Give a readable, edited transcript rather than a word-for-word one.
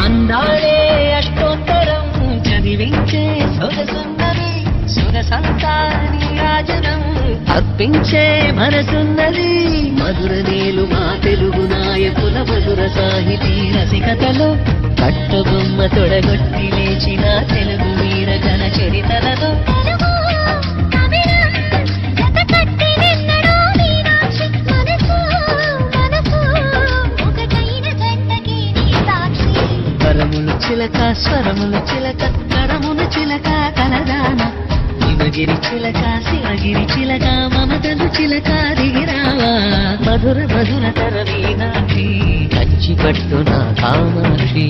అందాలే అష్టోత్తరం చదివించే సొగసున్నది సురసంతా నీరాజనం అర్పించే మనసున్నది మధుర నేలు మా తెలుగు నాయకుల మధుర సాహితీ రసికతలో కట్టబొమ్మ తొడగొట్టి లేచిన తెలుగు వీర జన చరితలలో స్వరములు చిలక స్వరములు చిలక కరములు చిలక కలదాన హిమగిరి చిలక శివగిరి చిలక మమతలు చిలక దిగిరావా మధుర మధుర తర మీనాక్షి కంచి పట్టున కామాక్షి